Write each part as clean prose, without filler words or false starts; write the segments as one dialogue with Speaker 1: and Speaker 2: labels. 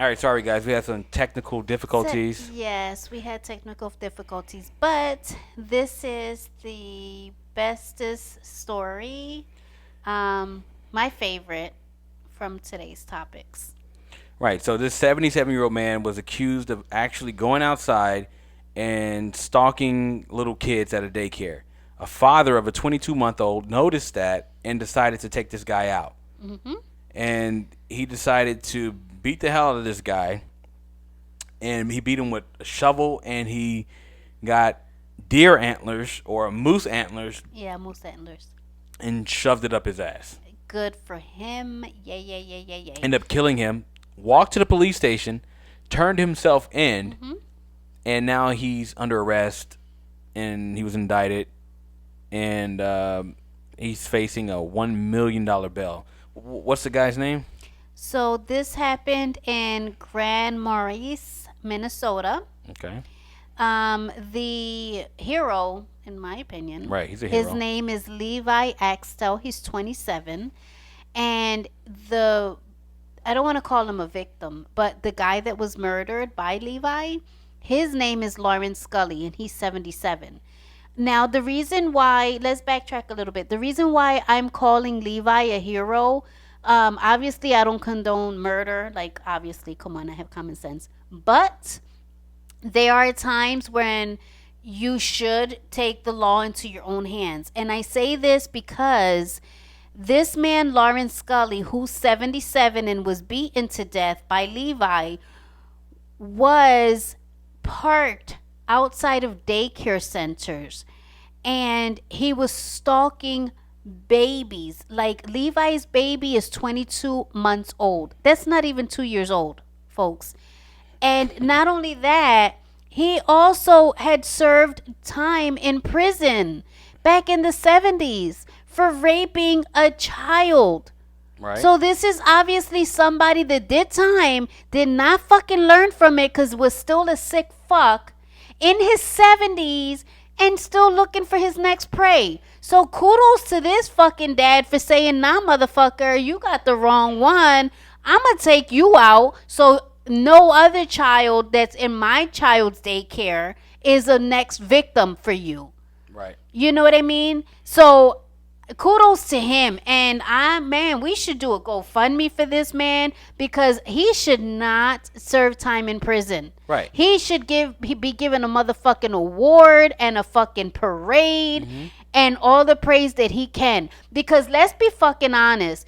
Speaker 1: All right, sorry guys, we had some technical difficulties.
Speaker 2: Yes, we had technical difficulties, but this is the bestest story. My favorite from today's topics.
Speaker 1: Right, so this 77-year-old man was accused of actually going outside and stalking little kids at a daycare. A father of a 22-month-old noticed that and decided to take this guy out.
Speaker 2: Mm-hmm.
Speaker 1: And he decided to beat the hell out of this guy, and he beat him with a shovel, and he got deer antlers or moose antlers
Speaker 2: Yeah, moose antlers.
Speaker 1: and shoved it up his ass.
Speaker 2: Good for him. Yay, yay, yay, yay, yay.
Speaker 1: Ended up killing him, walked to the police station, turned himself in,
Speaker 2: Mm-hmm.
Speaker 1: and now he's under arrest, and he was indicted, and he's facing a $1 million bail. What's the guy's name?
Speaker 2: So this happened in Grand Maurice, Minnesota.
Speaker 1: Okay.
Speaker 2: The hero, in my opinion,
Speaker 1: Right, he's a
Speaker 2: his
Speaker 1: hero.
Speaker 2: name is Levi Axtell. He's 27, and the I don't want to call him a victim, but the guy that was murdered by Levi, his name is Lawrence Scully, and he's 77. Now, the reason why, let's backtrack a little bit. The reason why I'm calling Levi a hero, obviously, I don't condone murder. Like, obviously, come on, I have common sense. But there are times when you should take the law into your own hands. And I say this because this man, Lawrence Scully, who's 77 and was beaten to death by Levi, was parked outside of daycare centers, and he was stalking babies. Like, Levi's baby is 22 months old. That's not even 2 years old, folks. And not only that, he also had served time in prison back in the 70s for raping a child.
Speaker 1: Right.
Speaker 2: So this is obviously somebody that did time, did not fucking learn from it because was still a sick fuck in his 70s and still looking for his next prey. So kudos to this fucking dad for saying, nah, motherfucker, you got the wrong one. I'm going to take you out so no other child that's in my child's daycare is a next victim for you.
Speaker 1: Right.
Speaker 2: You know what I mean? So kudos to him. And man, we should do a GoFundMe for this man because he should not serve time in prison.
Speaker 1: Right.
Speaker 2: He should be given a motherfucking award and a fucking parade and all the praise that he can. Because let's be fucking honest.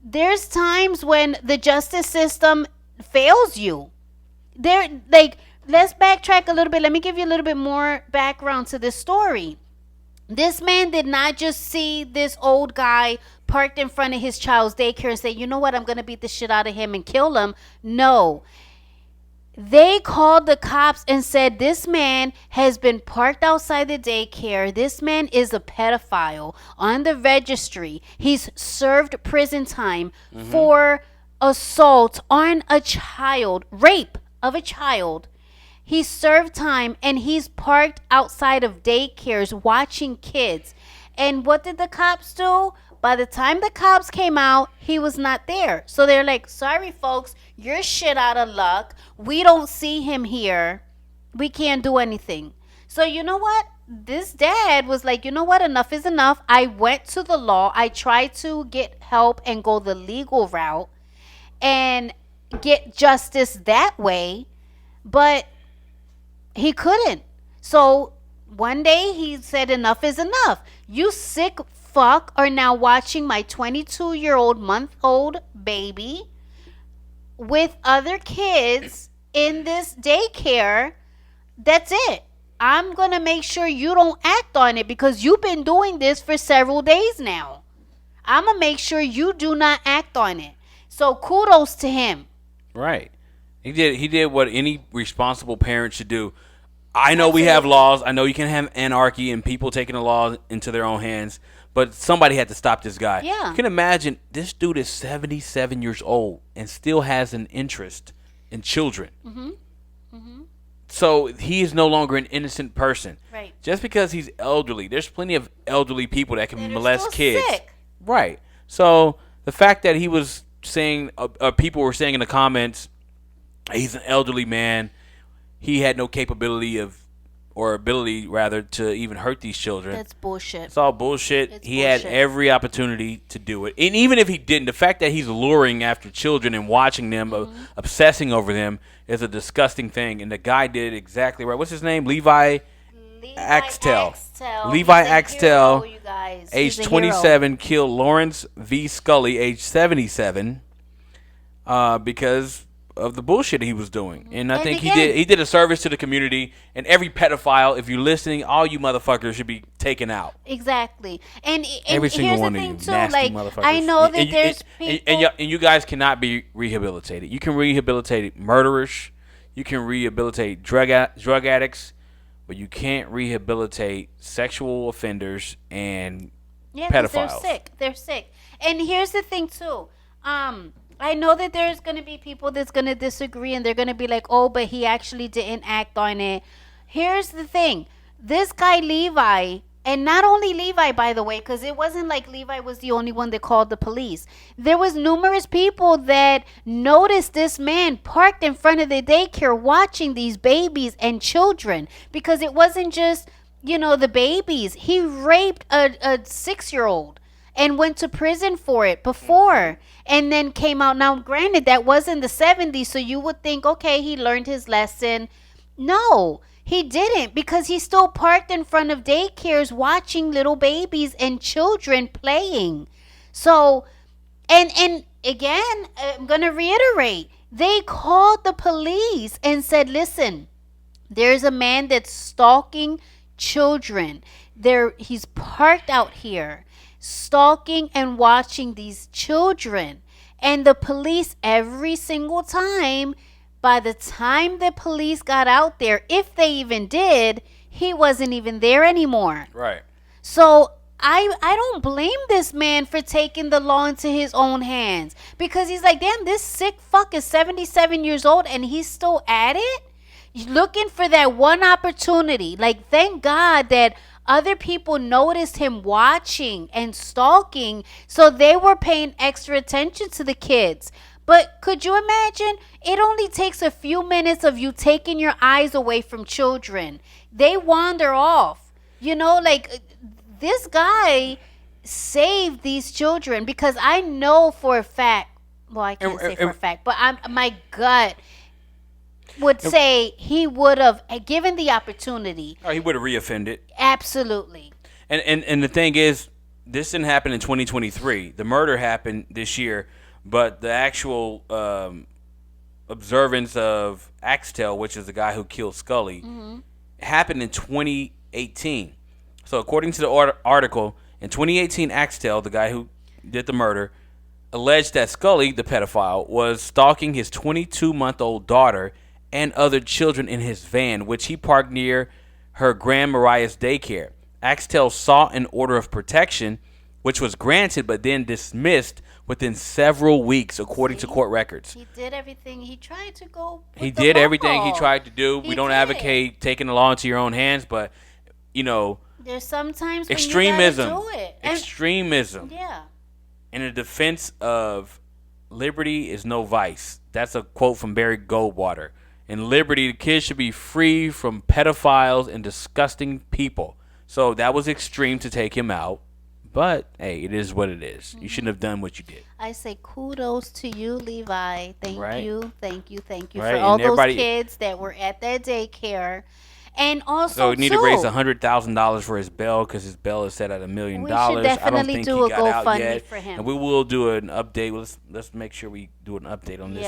Speaker 2: There's times when the justice system fails you. Let's backtrack a little bit. Let me give you a little bit more background to this story. This man did not just see this old guy parked in front of his child's daycare and say, you know what, I'm going to beat the shit out of him and kill him. No. They called the cops and said, this man has been parked outside the daycare. This man is a pedophile on the registry. He's served prison time for assault on a child, rape of a child. He served time and he's parked outside of daycares watching kids. And what did the cops do? By the time the cops came out, he was not there. So they're like, sorry, folks, you're shit out of luck. We don't see him here. We can't do anything. So you know what? This dad was like, you know what? Enough is enough. I went to the law. I tried to get help and go the legal route and get justice that way. But he couldn't. So one day he said, enough is enough. You sick fuck are now watching my 22-month-old baby with other kids in this daycare. That's it. I'm going to make sure you don't act on it because you've been doing this for several days now. I'm going to make sure you do not act on it. So kudos to him.
Speaker 1: Right. He did what any responsible parent should do. I know we have laws. I know you can have anarchy and people taking the law into their own hands, but somebody had to stop this guy.
Speaker 2: Yeah.
Speaker 1: You can imagine this dude is 77 years old and still has an interest in children. So he is no longer an innocent person.
Speaker 2: Right.
Speaker 1: Just because he's elderly, there's plenty of elderly people that can
Speaker 2: That are
Speaker 1: molest
Speaker 2: still
Speaker 1: kids.
Speaker 2: sick.
Speaker 1: Right. So the fact that he was saying, people were saying in the comments, He's an elderly man. He had no capability of, or ability rather, to even hurt these children.
Speaker 2: That's bullshit.
Speaker 1: It's all bullshit.
Speaker 2: It's
Speaker 1: He had
Speaker 2: bullshit.
Speaker 1: every opportunity to do it. And even if he didn't, the fact that he's luring after children and watching them, obsessing over them, is a disgusting thing. And the guy did exactly right. What's his name? Levi Axtell. Levi
Speaker 2: He's a
Speaker 1: Axtell,
Speaker 2: hero, you guys.
Speaker 1: age
Speaker 2: He's a hero.
Speaker 1: 27, killed Lawrence V. Scully, age 77, because of the bullshit he was doing. And I
Speaker 2: And
Speaker 1: think
Speaker 2: again-
Speaker 1: he did a service to the community. And every pedophile, if you're listening, all you motherfuckers should be taken out.
Speaker 2: Exactly. And
Speaker 1: Every
Speaker 2: here's
Speaker 1: single
Speaker 2: the
Speaker 1: one of
Speaker 2: thing
Speaker 1: you
Speaker 2: too,
Speaker 1: nasty
Speaker 2: like
Speaker 1: motherfuckers.
Speaker 2: I know that
Speaker 1: And you-
Speaker 2: there's
Speaker 1: and-
Speaker 2: people.
Speaker 1: and you guys cannot be rehabilitated. You can rehabilitate murderers. You can rehabilitate drug addicts, but you can't rehabilitate sexual offenders and
Speaker 2: Yeah, 'cause they're
Speaker 1: pedophiles.
Speaker 2: sick. They're sick. And here's the thing too. I know that there's gonna be people that's gonna disagree, and they're gonna be like, "Oh, but he actually didn't act on it." Here's the thing: this guy Levi, and not only Levi, by the way, because it wasn't like Levi was the only one that called the police. There was numerous people that noticed this man parked in front of the daycare watching these babies and children, because it wasn't just the babies. He raped a 6-year-old and went to prison for it before, and then came out. Now granted, that was in the 70s, so you would think, okay, he learned his lesson. No, he didn't, because he still parked in front of daycares watching little babies and children playing. So and again, I'm going to reiterate, they called the police and said, listen, there's a man that's stalking children. He's parked out here, stalking and watching these children. And the police, every single time, by the time the police got out there, if they even did, he wasn't even there anymore.
Speaker 1: Right.
Speaker 2: So I don't blame this man for taking the law into his own hands, because he's like, damn, this sick fuck is 77 years old and he's still at it, looking for that one opportunity. Like, thank God that other people noticed him watching and stalking, so they were paying extra attention to the kids. But could you imagine? It only takes a few minutes of you taking your eyes away from children. They wander off. Like, this guy saved these children, because I know for a fact, well, I can't say for a fact, but my gut would say he would have, given the opportunity.
Speaker 1: Or he would have reoffended.
Speaker 2: Absolutely.
Speaker 1: And the thing is, this didn't happen in 2023. The murder happened this year, but the actual observance of Axtell, which is the guy who killed Scully, happened in 2018. So according to the article, in 2018, Axtell, the guy who did the murder, alleged that Scully, the pedophile, was stalking his 22-month-old daughter and other children in his van, which he parked near her Grand Mariah's daycare. Axtell sought an order of protection, which was granted but then dismissed within several weeks, according to court records.
Speaker 2: He did everything. He tried to go.
Speaker 1: He did everything he
Speaker 2: ball.
Speaker 1: tried to do.
Speaker 2: He
Speaker 1: We don't
Speaker 2: did.
Speaker 1: advocate taking the law into your own hands, but,
Speaker 2: There's sometimes when
Speaker 1: extremism.
Speaker 2: you gotta do it. And-
Speaker 1: Extremism.
Speaker 2: yeah.
Speaker 1: In the defense of liberty is no vice. That's a quote from Barry Goldwater. In liberty, the kids should be free from pedophiles and disgusting people. So that was extreme to take him out. But, hey, it is what it is. You shouldn't have done what you did.
Speaker 2: I say kudos to you, Levi. Thank
Speaker 1: Right.
Speaker 2: you
Speaker 1: Right,
Speaker 2: for
Speaker 1: and
Speaker 2: all those
Speaker 1: everybody-
Speaker 2: kids that were at that daycare. And also,
Speaker 1: So we need to
Speaker 2: too,
Speaker 1: raise $100,000 for his bail, because his bail is set at $1 million.
Speaker 2: We should
Speaker 1: I don't
Speaker 2: definitely
Speaker 1: think
Speaker 2: do
Speaker 1: he
Speaker 2: a
Speaker 1: got out
Speaker 2: GoFundMe
Speaker 1: yet.
Speaker 2: for him.
Speaker 1: And we will do an update. Let's make sure we do an update on this.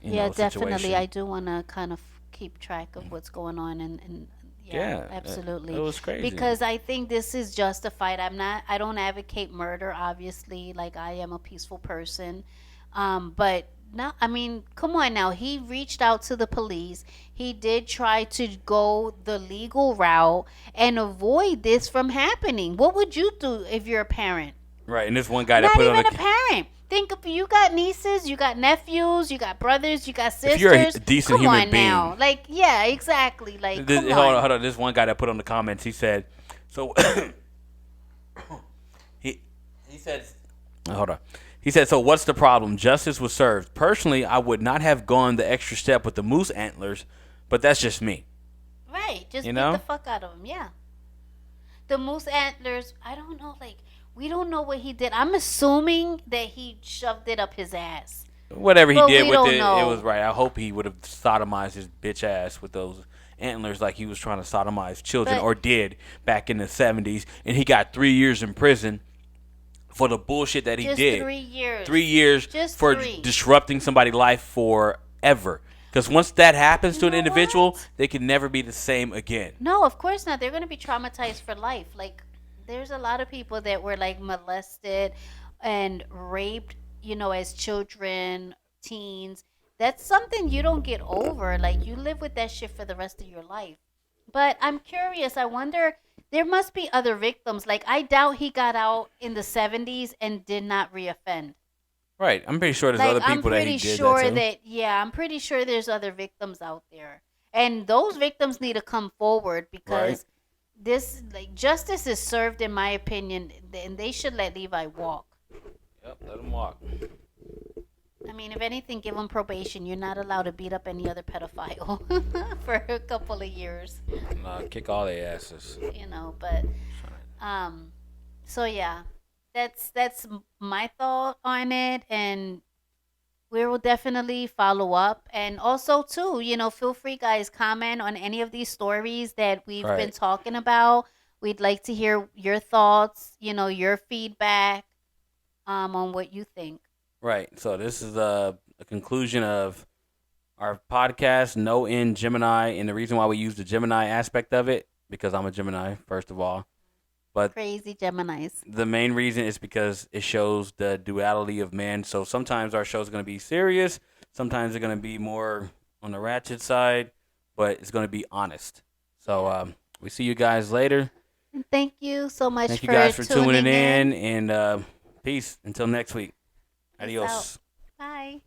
Speaker 2: Yeah, definitely.
Speaker 1: Situation.
Speaker 2: I do want to kind of keep track of what's going on, and
Speaker 1: Yeah,
Speaker 2: absolutely.
Speaker 1: it was crazy.
Speaker 2: Because I think this is justified. I don't advocate murder, obviously. Like, I am a peaceful person, but no, I mean, come on now. He reached out to the police. He did try to go the legal route and avoid this from happening. What would you do if you're a parent?
Speaker 1: Right, and this one guy that
Speaker 2: Not
Speaker 1: put
Speaker 2: even
Speaker 1: on
Speaker 2: a parent. Think of, you got nieces, you got nephews, you got brothers, you got sisters.
Speaker 1: If you're a decent
Speaker 2: come
Speaker 1: human
Speaker 2: on
Speaker 1: being.
Speaker 2: now. Like, yeah, exactly. Like, come on.
Speaker 1: Hold on. This one guy that put on the comments, he said, so he said, hold on. He said, so what's the problem? Justice was served. Personally, I would not have gone the extra step with the moose antlers, but that's just me.
Speaker 2: Right. Just
Speaker 1: You
Speaker 2: beat the
Speaker 1: know?
Speaker 2: fuck out of him. Yeah. The moose antlers, I don't know, like, we don't know what he did. I'm assuming that he shoved it up his ass.
Speaker 1: Whatever he
Speaker 2: But
Speaker 1: did
Speaker 2: we
Speaker 1: with
Speaker 2: don't
Speaker 1: it, it was
Speaker 2: know.
Speaker 1: right. I hope he would have sodomized his bitch ass with those antlers like he was trying to sodomize children
Speaker 2: But
Speaker 1: or did back in the 70s. And he got 3 years in prison for the bullshit that he
Speaker 2: just
Speaker 1: did.
Speaker 2: 3 years.
Speaker 1: 3 years
Speaker 2: Just
Speaker 1: for
Speaker 2: three.
Speaker 1: disrupting somebody's life forever. Because once that happens
Speaker 2: You
Speaker 1: to an
Speaker 2: know
Speaker 1: individual,
Speaker 2: what?
Speaker 1: they can never be the same again.
Speaker 2: No, of course not. They're going to be traumatized for life. Like, there's a lot of people that were, like, molested and raped, as children, teens. That's something you don't get over. Like, you live with that shit for the rest of your life. But I'm curious. I wonder, there must be other victims. Like, I doubt he got out in the 70s and did not reoffend.
Speaker 1: Right. I'm pretty sure there's
Speaker 2: Like,
Speaker 1: other
Speaker 2: I'm
Speaker 1: people that he
Speaker 2: pretty
Speaker 1: did that
Speaker 2: sure
Speaker 1: to.
Speaker 2: that, yeah, I'm pretty sure there's other victims out there. And those victims need to come forward
Speaker 1: Right.
Speaker 2: because this, like, justice is served, in my opinion, and they should let Levi walk.
Speaker 1: Yep. Let him walk.
Speaker 2: I mean, if anything, give him probation. You're not allowed to beat up any other pedophile for a couple of years,
Speaker 1: Nah, kick all their asses.
Speaker 2: but um so yeah, that's my thought on it, and we will definitely follow up. And also too, feel free, guys, comment on any of these stories that we've been
Speaker 1: Right.
Speaker 2: talking about. We'd like to hear your thoughts, your feedback, on what you think.
Speaker 1: Right. So this is a conclusion of our podcast, No End Gemini, and the reason why we use the Gemini aspect of it because I'm a Gemini, first of all. But
Speaker 2: Crazy Geminis.
Speaker 1: the main reason is because it shows the duality of man. So sometimes our show is going to be serious, sometimes it's going to be more on the ratchet side, but it's going to be honest. So we see you guys later.
Speaker 2: And thank you so much
Speaker 1: Thank you
Speaker 2: for
Speaker 1: guys for tuning
Speaker 2: tuning
Speaker 1: in,
Speaker 2: in.
Speaker 1: and peace until next week.
Speaker 2: Peace out.
Speaker 1: Adios.
Speaker 2: Bye.